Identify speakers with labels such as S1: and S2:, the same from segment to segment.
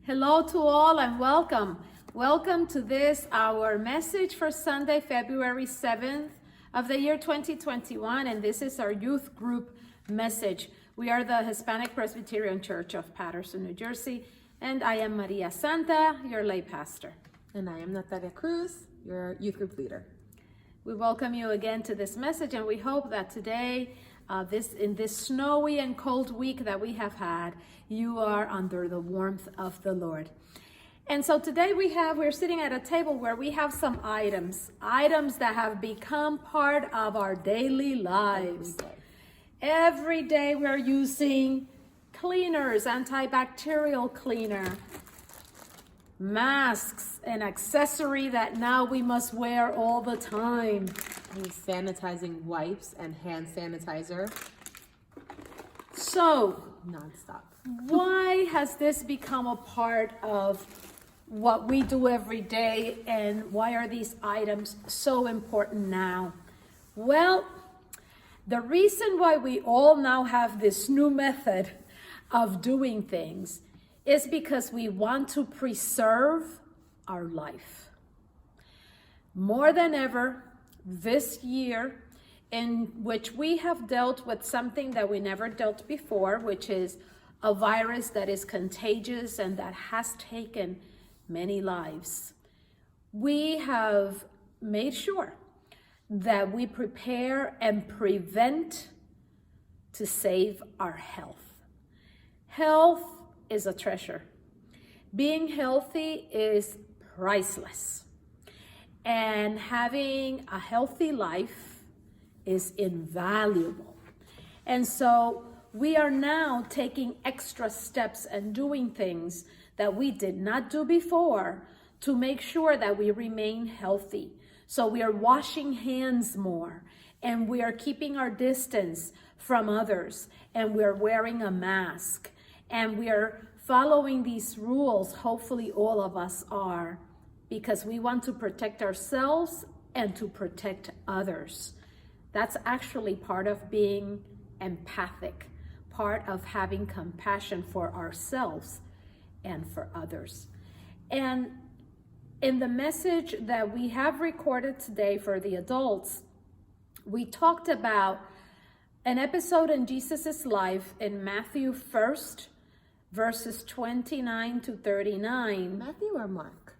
S1: Hello to all and welcome. Welcome to this, our message for Sunday, February 7th of the year 2021, and this is our youth group message. We are the Hispanic Presbyterian Church of Paterson, New Jersey, and I am Maria Santa, your lay pastor.
S2: And I am Natalia Cruz, your youth group leader.
S1: We welcome you again to this message, and we hope that today, in this snowy and cold week that we have had, you are under the warmth of the Lord. And so today we're sitting at a table where we have some items that have become part of our daily lives. Every day we're using cleaners, antibacterial cleaner, masks, an accessory that now we must wear all the time.
S2: Sanitizing wipes and hand sanitizer.
S1: So,
S2: nonstop.
S1: Why has this become a part of what we do every day, and why are these items so important now? Well, the reason why we all now have this new method of doing things is because we want to preserve our life. More than ever, this year, in which we have dealt with something that we never dealt before, which is a virus that is contagious and that has taken many lives, we have made sure that we prepare and prevent to save our health. Health is a treasure. Being healthy is priceless. And having a healthy life is invaluable. And so we are now taking extra steps and doing things that we did not do before to make sure that we remain healthy. So we are washing hands more, and we are keeping our distance from others, and we are wearing a mask, and we are following these rules. Hopefully all of us are, because we want to protect ourselves and to protect others. That's actually part of being empathic, part of having compassion for ourselves and for others. And in the message that we have recorded today for the adults, we talked about an episode in Jesus's life in Matthew 1st, verses 29 to 39.
S2: Matthew or Mark?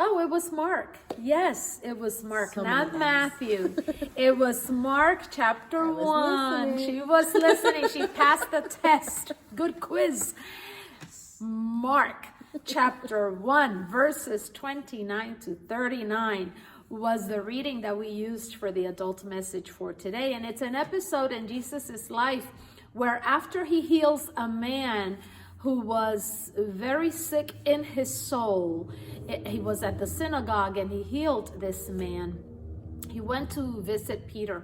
S1: Oh, it was Mark. Yes, it was Mark, not Matthew. It was Mark chapter 1. She was listening. She passed the test. Good quiz. Mark chapter 1, verses 29 to 39 was the reading that we used for the adult message for today. And it's an episode in Jesus's life where after he heals a man who was very sick in his soul. He was at the synagogue and he healed this man. He went to visit Peter.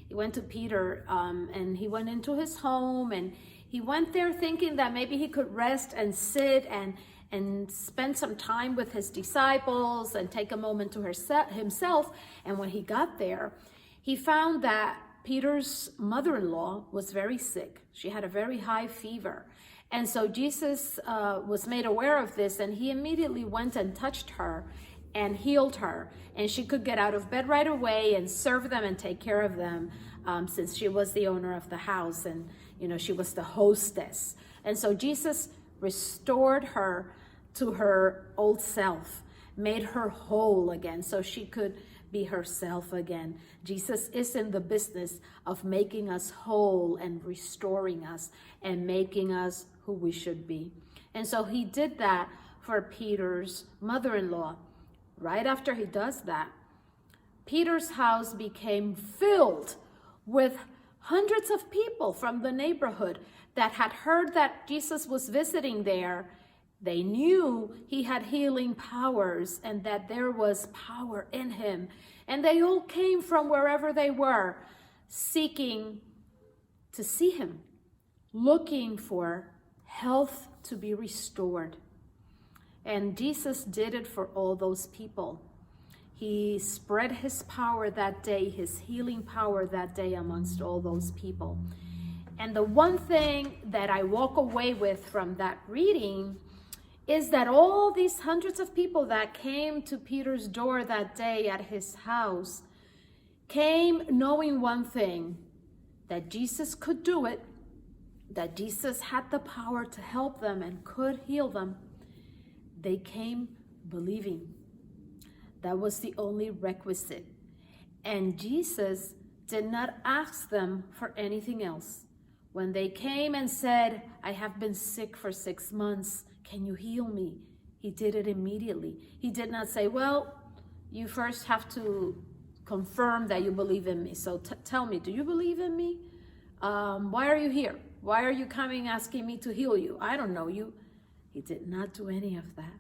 S1: He went to Peter and he went into his home, and he went there thinking that maybe he could rest and sit and spend some time with his disciples and take a moment to himself. And when he got there, he found that Peter's mother-in-law was very sick. She had a very high fever. And so Jesus was made aware of this, and he immediately went and touched her and healed her. And she could get out of bed right away and serve them and take care of them, since she was the owner of the house and, she was the hostess. And so Jesus restored her to her old self, made her whole again so she could be herself again. Jesus is in the business of making us whole and restoring us and making us who we should be. And so he did that for Peter's mother-in-law. Right after he does that, Peter's house became filled with hundreds of people from the neighborhood that had heard that Jesus was visiting there. They knew he had healing powers and that there was power in him. And they all came from wherever they were, seeking to see him, looking for health to be restored. And Jesus did it for all those people. He spread his power that day, his healing power that day amongst all those people. And the one thing that I walk away with from that reading is that all these hundreds of people that came to Peter's door that day at his house came knowing one thing, that Jesus could do it, that Jesus had the power to help them and could heal them. They came believing. That was the only requisite. And Jesus did not ask them for anything else. When they came and said, I have been sick for 6 months, can you heal me? He did it immediately. He did not say, well, you first have to confirm that you believe in me. So tell me, do you believe in me? Why are you here? Why are you coming asking me to heal you? I don't know you. He did not do any of that.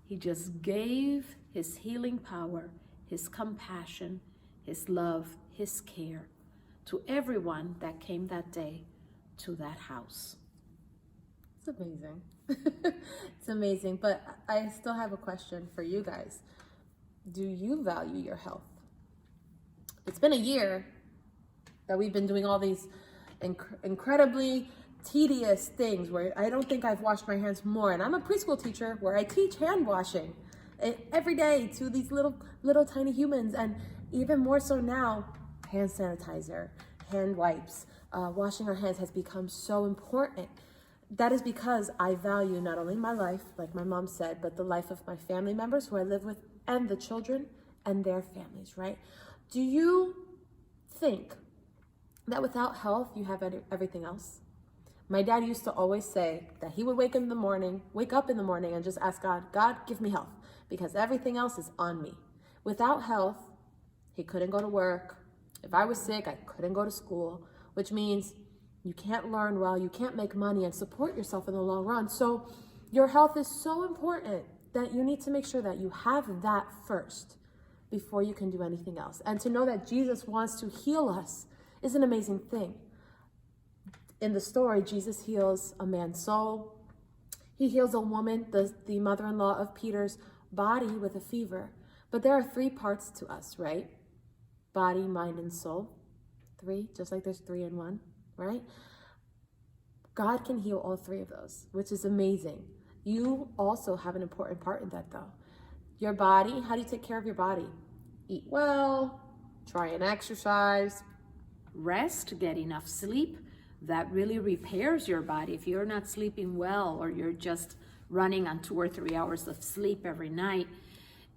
S1: He just gave his healing power, his compassion, his love, his care to everyone that came that day to that house.
S2: It's amazing. It's amazing. But I still have a question for you guys. Do you value your health? It's been a year that we've been doing all these incredibly tedious things where I don't think I've washed my hands more. And I'm a preschool teacher where I teach hand washing every day to these little tiny humans. And even more so now, hand sanitizer, hand wipes, washing our hands has become so important. That is because I value not only my life, like my mom said, but the life of my family members who I live with and the children and their families, right? Do you think that without health, you have everything else? My dad used to always say that he would wake up in the morning and just ask God, God, give me health, because everything else is on me. Without health, he couldn't go to work. If I was sick, I couldn't go to school, which means you can't learn well, you can't make money and support yourself in the long run. So your health is so important that you need to make sure that you have that first before you can do anything else. And to know that Jesus wants to heal us is an amazing thing. In the story, Jesus heals a man's soul. He heals a woman, the mother-in-law of Peter's body, with a fever. But there are 3 parts to us, right? Body, mind, and soul. 3, just like there's 3 in 1, right? God can heal all 3 of those, which is amazing. You also have an important part in that, though. Your body, how do you take care of your body? Eat well, try and exercise.
S1: Rest, get enough sleep. That really repairs your body. If you're not sleeping well, or you're just running on 2 or 3 hours of sleep every night,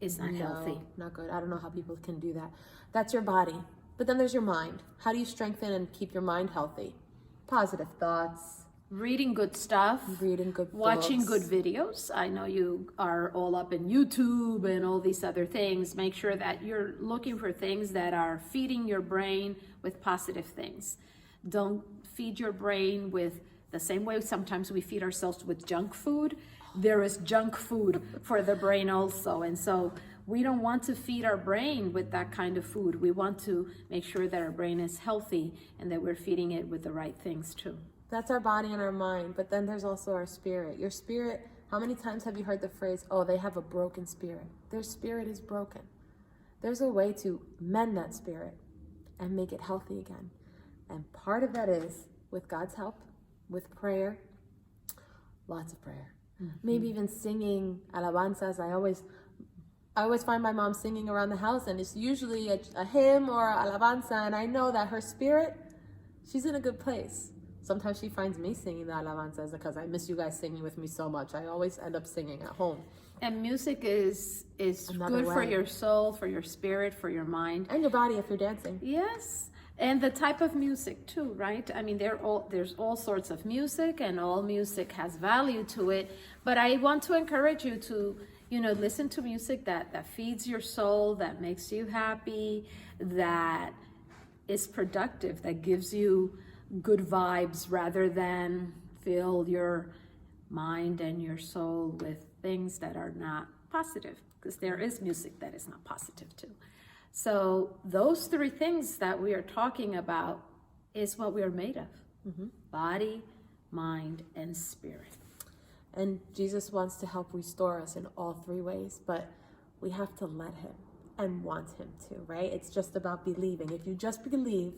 S1: it's not healthy.
S2: Not good. I don't know how people can do that. That's your body. But then there's your mind. How do you strengthen and keep your mind healthy? Positive thoughts.
S1: Reading good stuff.
S2: Reading good books.
S1: Watching good videos. I know you are all up in YouTube and all these other things. Make sure that you're looking for things that are feeding your brain with positive things. Don't feed your brain with the same way sometimes we feed ourselves with junk food. There is junk food for the brain also. And so we don't want to feed our brain with that kind of food. We want to make sure that our brain is healthy and that we're feeding it with the right things too.
S2: That's our body and our mind, but then there's also our spirit. Your spirit, how many times have you heard the phrase, oh, they have a broken spirit? Their spirit is broken. There's a way to mend that spirit and make it healthy again. And part of that is with God's help, with prayer, lots of prayer. Mm-hmm. Maybe even singing alabanzas. I always find my mom singing around the house, and it's usually a hymn or alabanza, and I know that her spirit, she's in a good place. Sometimes she finds me singing the alabanzas because I miss you guys singing with me so much. I always end up singing at home.
S1: And music is good for your soul, for your spirit, for your mind.
S2: And your body if you're dancing.
S1: Yes. And the type of music too, right? I mean, there's all sorts of music, and all music has value to it. But I want to encourage you to, listen to music that feeds your soul, that makes you happy, that is productive, that gives you good vibes, rather than fill your mind and your soul with things that are not positive, because there is music that is not positive too. So those 3 things that we are talking about is what we are made of. Mm-hmm. Body, mind, and spirit.
S2: And Jesus wants to help restore us in all 3 ways, but we have to let him and want him to, right? It's just about believing. If you just believe,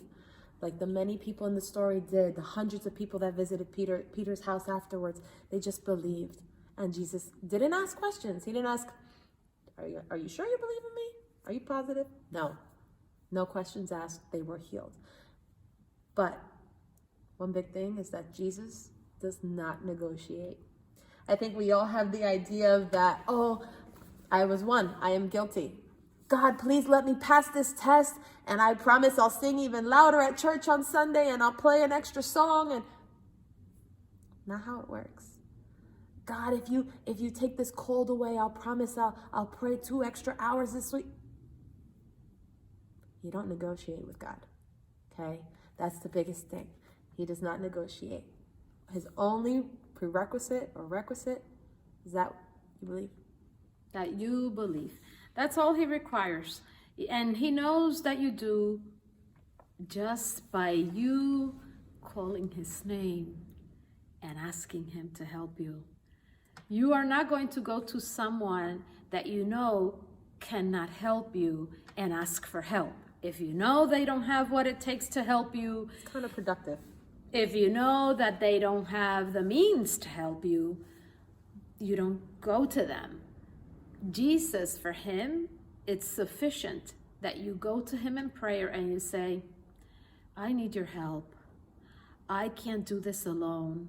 S2: like the many people in the story did, the hundreds of people that visited Peter's house afterwards, they just believed. And Jesus didn't ask questions. He didn't ask, are you sure you believe in me? Are you positive? No. No questions asked. They were healed. But one big thing is that Jesus does not negotiate. I think we all have the idea of that, oh, I was one. I am guilty. God, please let me pass this test, and I promise I'll sing even louder at church on Sunday, and I'll play an extra song. And not how it works. God, if you take this cold away, I'll promise I'll pray 2 extra hours this week. You don't negotiate with God, okay? That's the biggest thing. He does not negotiate. His only prerequisite or requisite is that you believe.
S1: That you believe. That's all he requires. And he knows that you do just by you calling his name and asking him to help you. You are not going to go to someone that you know cannot help you and ask for help. If you know they don't have what it takes to help you,
S2: it's counterproductive.
S1: If you know that they don't have the means to help you, you don't go to them. Jesus, for him, it's sufficient that you go to him in prayer and you say, I need your help. I can't do this alone.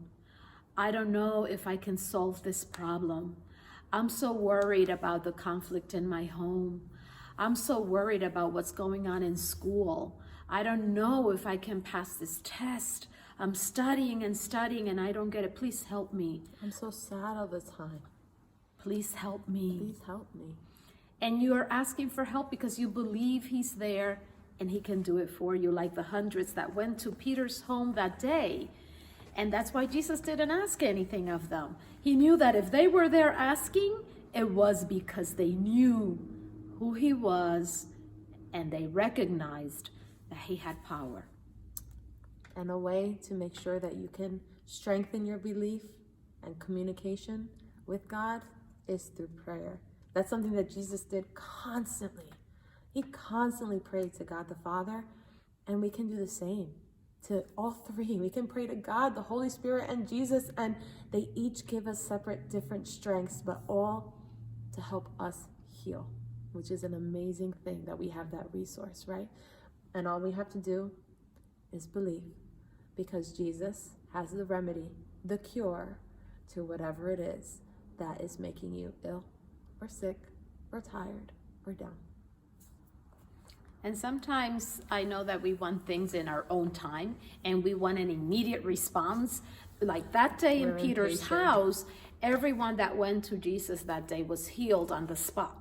S1: I don't know if I can solve this problem. I'm so worried about the conflict in my home. I'm so worried about what's going on in school. I don't know if I can pass this test. I'm studying and I don't get it. Please help me.
S2: I'm so sad all the time.
S1: Please help me.
S2: Please help me.
S1: And you are asking for help because you believe he's there and he can do it for you, like the hundreds that went to Peter's home that day. And that's why Jesus didn't ask anything of them. He knew that if they were there asking, it was because they knew who he was and they recognized that he had power.
S2: And a way to make sure that you can strengthen your belief and communication with God is through prayer. That's something that Jesus did constantly. He constantly prayed to God the Father, and we can do the same to all three. We can pray to God, the Holy Spirit, and Jesus, and they each give us separate, different strengths, but all to help us heal, which is an amazing thing that we have that resource, right? And all we have to do is believe, because Jesus has the remedy, the cure to whatever it is that is making you ill or sick or tired or down.
S1: And sometimes I know that we want things in our own time and we want an immediate response. Like that day in Peter's house, everyone that went to Jesus that day was healed on the spot.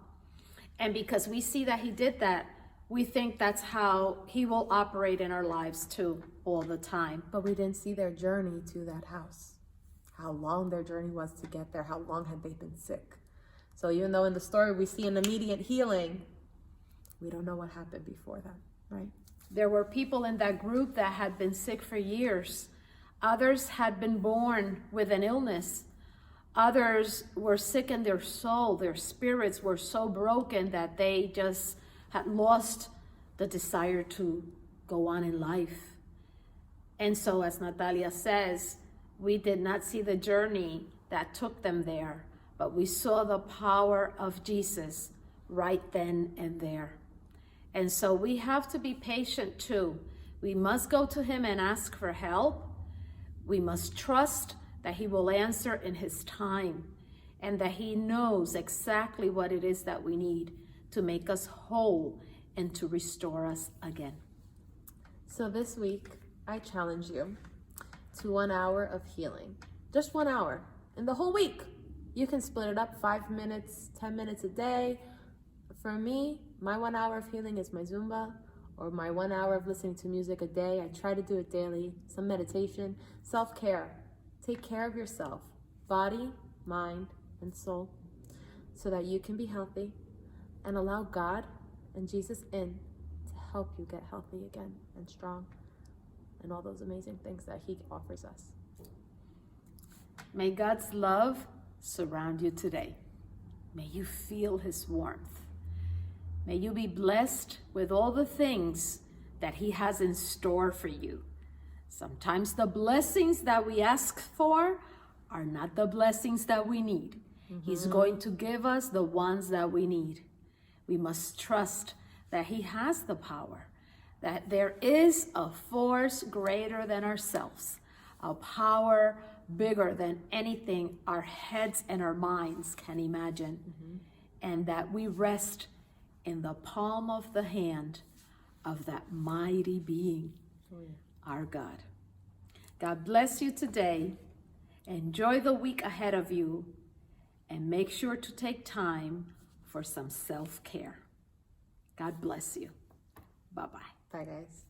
S1: And because we see that he did that, we think that's how he will operate in our lives too, all the time.
S2: But we didn't see their journey to that house, how long their journey was to get there, how long had they been sick. So even though in the story we see an immediate healing, we don't know what happened before that, right?
S1: There were people in that group that had been sick for years. Others had been born with an illness. Others were sick in their soul. Their spirits were so broken that they just had lost the desire to go on in life. And so, as Natalia says, we did not see the journey that took them there, but we saw the power of Jesus right then and there. And so we have to be patient too. We must go to him and ask for help. We must trust that he will answer in his time and that he knows exactly what it is that we need to make us whole and to restore us again.
S2: So this week, I challenge you to 1 hour of healing. Just 1 hour in the whole week. You can split it up 5 minutes, 10 minutes a day. For me, my 1 hour of healing is my Zumba, or my 1 hour of listening to music a day. I try to do it daily. Some meditation, self-care. Take care of yourself, body, mind, and soul, so that you can be healthy and allow God and Jesus in to help you get healthy again and strong and all those amazing things that he offers us.
S1: May God's love surround you today. May you feel his warmth. May you be blessed with all the things that he has in store for you. Sometimes the blessings that we ask for are not the blessings that we need. He's going to give us the ones that we need. We must trust that he has the power, that there is a force greater than ourselves, a power bigger than anything our heads and our minds can imagine, and that we rest in the palm of the hand of that mighty being, our God. God bless you today. Enjoy the week ahead of you, and make sure to take time for some self-care. God bless you. Bye-bye.
S2: Bye, guys.